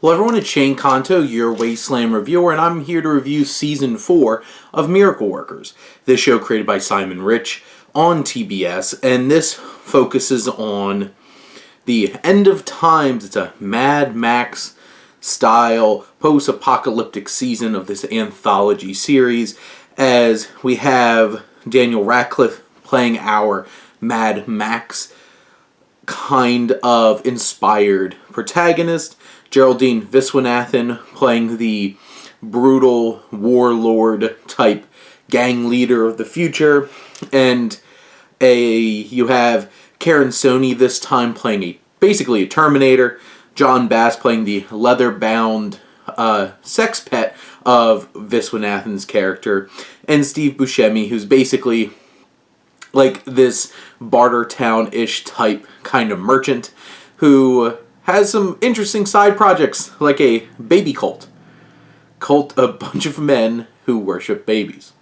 Hello everyone, it's Shane Kanto, your Wasteland reviewer, and I'm here to review Season 4 of Miracle Workers. This show created by Simon Rich on TBS, and this focuses on the end of times. It's a Mad Max style post-apocalyptic season of this anthology series, as we have Daniel Radcliffe playing our Mad Max kind of inspired protagonist, Geraldine Viswanathan playing the brutal warlord type gang leader of the future, and you have Karen Sony this time playing basically a Terminator, John Bass playing the leather-bound sex pet of Viswanathan's character, and Steve Buscemi, who's basically like this Bartertown-ish type kind of merchant who has some interesting side projects, like a baby cult. A bunch of men who worship babies.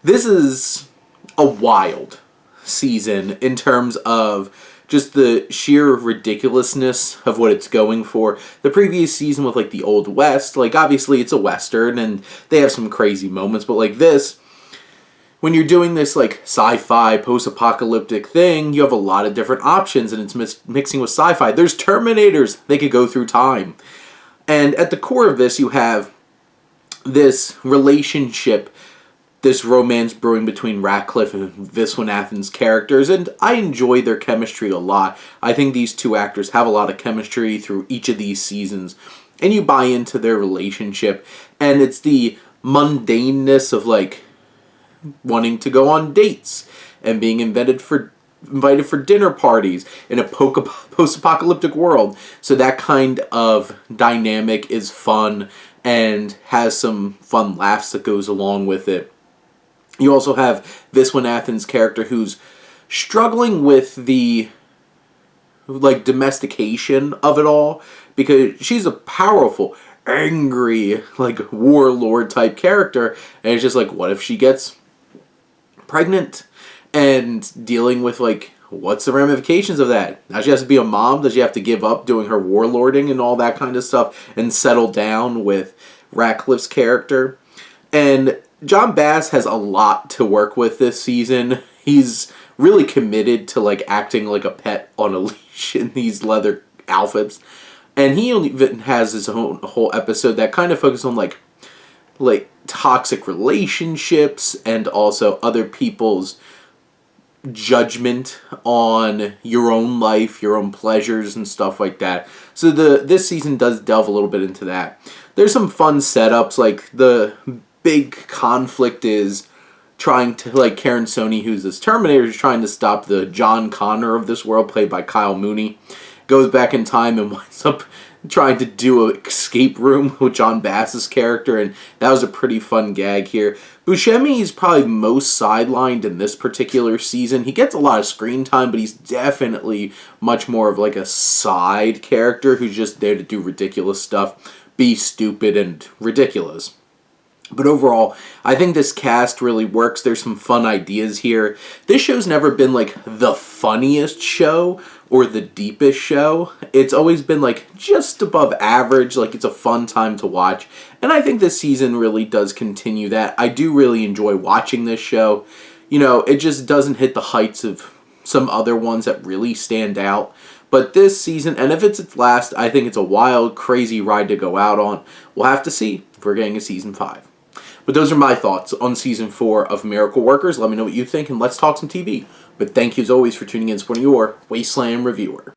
This is a wild season in terms of just the sheer ridiculousness of what it's going for. The previous season with like the Old West, like obviously it's a Western and they have some crazy moments, but like this, when you're doing this like sci-fi post-apocalyptic thing, you have a lot of different options, and it's mixing with sci-fi. There's Terminators. They could go through time. And at the core of this, you have this relationship, this romance brewing between Radcliffe and Viswanathan's characters, and I enjoy their chemistry a lot. I think these two actors have a lot of chemistry through each of these seasons, and you buy into their relationship, and it's the mundaneness of like wanting to go on dates and being invited for dinner parties in a post-apocalyptic world. So that kind of dynamic is fun and has some fun laughs that goes along with it. You also have Viswanathan's character who's struggling with the like domestication of it all, because she's a powerful, angry, like warlord type character, and it's just like, what if she gets pregnant, and dealing with like what's the ramifications of that? Now she has to be a mom. Does she have to give up doing her warlording and all that kind of stuff and settle down with Radcliffe's character? And John Bass has a lot to work with this season. He's really committed to like acting like a pet on a leash in these leather outfits, and he even has his own whole episode that kind of focuses on like toxic relationships and also other people's judgment on your own life, your own pleasures and stuff like that. So this season does delve a little bit into that. There's some fun setups, like the big conflict is trying to, like, Karen Sony, who's this Terminator, is trying to stop the John Connor of this world, played by Kyle Mooney, goes back in time and winds up trying to do an escape room with John Bass's character, and that was a pretty fun gag here. Buscemi is probably most sidelined in this particular season. He gets a lot of screen time, but he's definitely much more of like a side character who's just there to do ridiculous stuff, be stupid and ridiculous. But overall, I think this cast really works. There's some fun ideas here. This show's never been like the funniest show or the deepest show. It's always been like just above average. Like, it's a fun time to watch. And I think this season really does continue that. I do really enjoy watching this show. You know, it just doesn't hit the heights of some other ones that really stand out. But this season, and if it's its last, I think it's a wild, crazy ride to go out on. We'll have to see if we're getting a Season 5. But those are my thoughts on Season 4 of Miracle Workers. Let me know what you think, and let's talk some TV. But thank you as always for tuning in and supporting your Wasteland reviewer.